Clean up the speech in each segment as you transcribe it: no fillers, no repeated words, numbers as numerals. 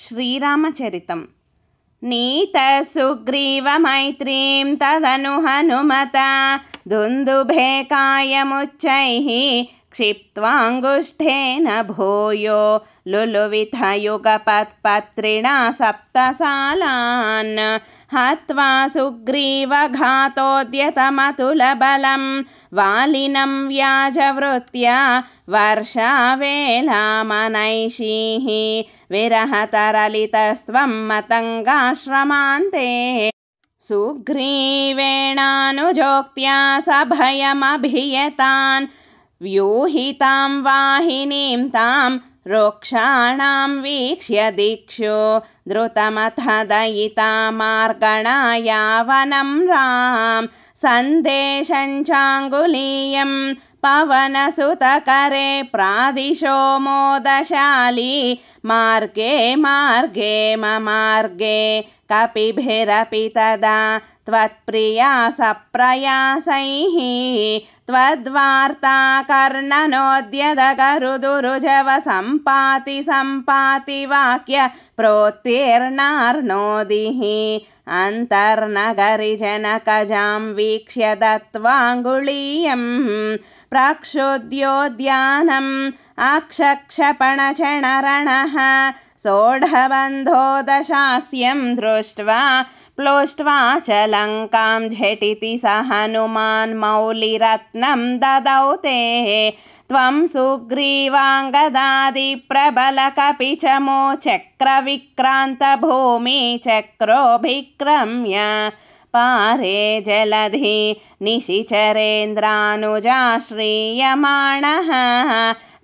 श्रीरामचरितम् नीतः सुग्रीवमैत्रीं तदनु हनुमता दुन्दुभे कायमुच्चैः क्षिप्त्वाङ्गुष्ठेन भूयो लुलुविथयुगपत्पत्रिणा सप्तसालान् हत्वा सुग्रीवघातोद्यतमतुलबलं वालिनं व्याजवृत्या वर्षावेलामनैषीः विरहतरलितस्त्वं मतङ्गाश्रमान्ते सुग्रीवेणानुजोक्त्या सभयमभियतान् व्यूहितां वाहिनीं तां रोक्षाणां वीक्ष्य दिक्षु द्रुतमथ दयिता मार्गणा यावनं राम सन्देशञ्चाङ्गुलीयं पवनसुतकरे प्रादिशो मोदशाली मार्गे मार्गे ममार्गे कपिभिरपि तदा त्वत्प्रिया सप्रयासैः त्वद्वार्ता कर्णनोद्यदगरुदुरुजव सम्पाति वाक्य प्रोत्तीर्णार्णोदिः अन्तर्नगरिजनकजां वीक्ष्य दत्त्वाङ्गुलीयं प्रक्षुद्योद्यानम् अक्षक्षपणचणरणः सोढबन्धो दशास्यं दृष्ट्वा प्लोष्ट्वा च लङ्कां झटिति स हनुमान् मौलिरत्नं ददौ ते त्वं सुग्रीवाङ्गदादिप्रबलकपिचमो चक्रविक्रान्तभूमिचक्रोऽभिक्रम्य पारे जलधि निशिचरेन्द्रानुजाश्रीयमाणः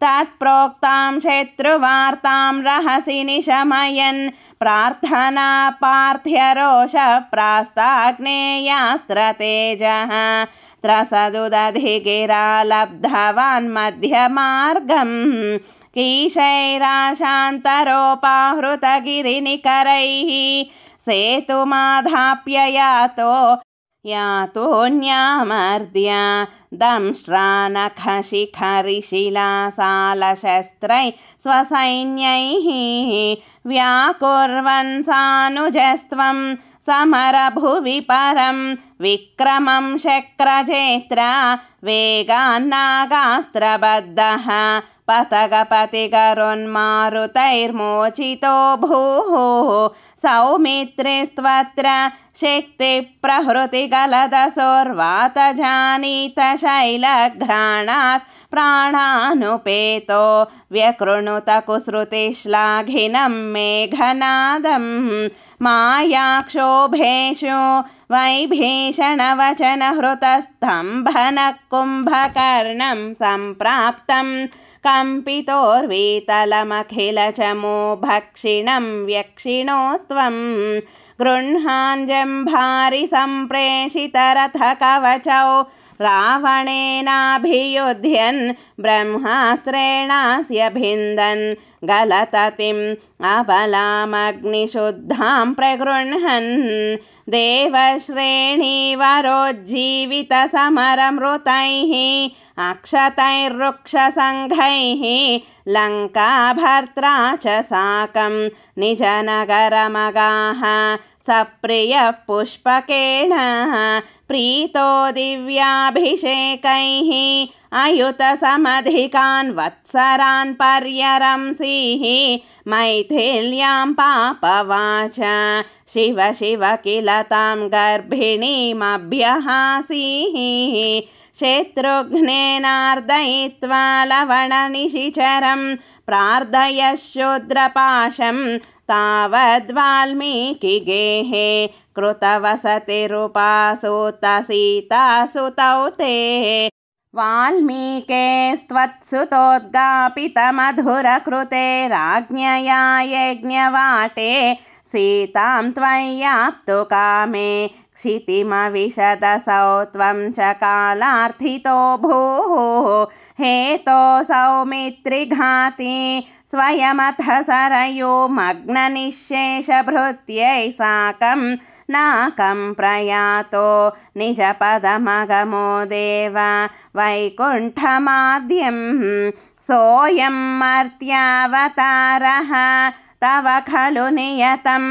तत्प्रोक्तां शत्रुवार्तां रहसि निशमयन् प्रार्थना पार्थ्यरोषप्रास्ताग्नेयास्त्रतेजः त्रसदुदधिगिरा लब्धवान् मध्यमार्गं कीशैराशान्तरोपाहृतगिरिनिकरैः सेतुमाधाप्य यातोऽन्यामर्द्य दंष्ट्रानखशिखरिशिलासालशस्त्रैः स्वसैन्यैः व्याकुर्वन् सानुजस्त्वं समरभुवि परं विक्रमं शक्रजेत्रा वेगान्नागास्त्रबद्धः पतगपतिगरुन्मारुतैर्मोचितो भूः सौमित्रिस्त्वत्र शक्तिप्रहृतिगलदसोर्वातजानीतशैलघ्राणात् प्राणानुपेतो व्यकृणुत कुसृतिश्लाघिनं मेघनादं मायाक्षोभेषु वैभीषणवचनहृतस्तम्भनः कुम्भकर्णं सम्प्राप्तं कम्पितोर्वीतलमखिलचमो भक्षिणं व्यक्षिणोस्त्वं गृह्णाञ्जम्भारि सम्प्रेषितरथकवचौ रावणेनाभियुध्यन् ब्रह्मास्त्रेणास्य भिन्दन् गलततिम् अबलामग्निशुद्धां प्रगृह्णन् देवश्रेणीवरोज्जीवितसमरमृतैः अक्षतैर्रुक्षसङ्घैः लङ्काभर्त्रा च साकं निजनगरमगाः सप्रियः पुष्पकेण प्रीतो दिव्याभिषेकैः अयुतसमधिकान् वत्सरान् पर्यरंसीः मैथिल्यां पापवाच शिव शिव किल तां गर्भिणीमभ्यहासीः शत्रुघ्नेनार्दयित्वा लवणनिशिचरं प्रार्थयः शूद्रपाशं तावद्वाल्मीकिगेहे कृतवसतिरुपासुतसीतासुतौ ते वाल्मीकेस्त्वत्सुतोद्गापितमधुरकृते राज्ञया यज्ञवाटे सीतां त्वय्याप्तु कामे क्षितिमविशदसौ त्वं च कालार्थितो भूः हेतो सौमित्रिघाती स्वयमथ सरयो मग्ननिःशेषभृत्यै साकं नाकं प्रयातो निजपदमगमो देव वैकुण्ठमाद्यं सोऽयं मर्त्यावतारः तव खलु नियतं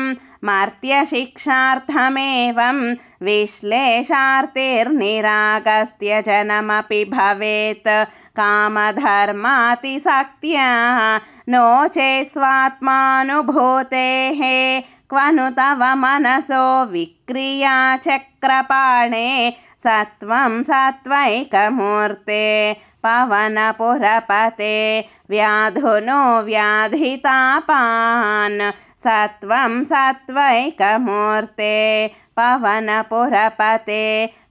मर्त्यशिक्षार्थमेवं विश्लेषार्तिर्निरागस्त्यजनमपि भवेत् कामधर्मातिसक्त्या नो चेत् स्वात्मानुभूतेः क्वनु तव मनसो विक्रियाचक्रपाणे सत्वं सत्वैकमूर्ते पवनपुरपते व्याधुनो व्याधितापान् सत्वं सत्वैकमूर्ते पवनपुरपते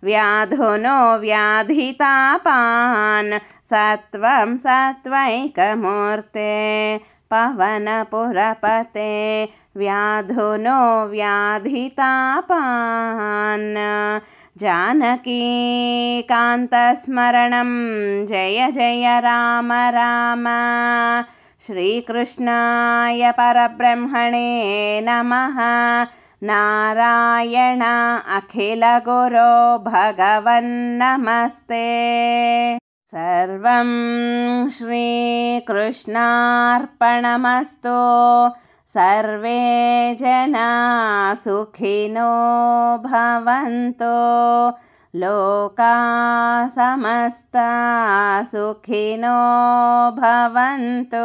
व्याधुनो व्याधितापान् सत्वं सत्वैकमूर्ते पवनपुरपते व्याधुनो व्याधितापान् जानकीकान्तस्मरणं जय जय राम राम। श्रीकृष्णाय परब्रह्मणे नमः। नारायण अखिलगुरो भगवन्नमस्ते। सर्वं श्रीकृष्णार्पणमस्तु। सर्वे जना सुखिनो भवन्तु। लोका समस्ता सुखिनो भवन्तु।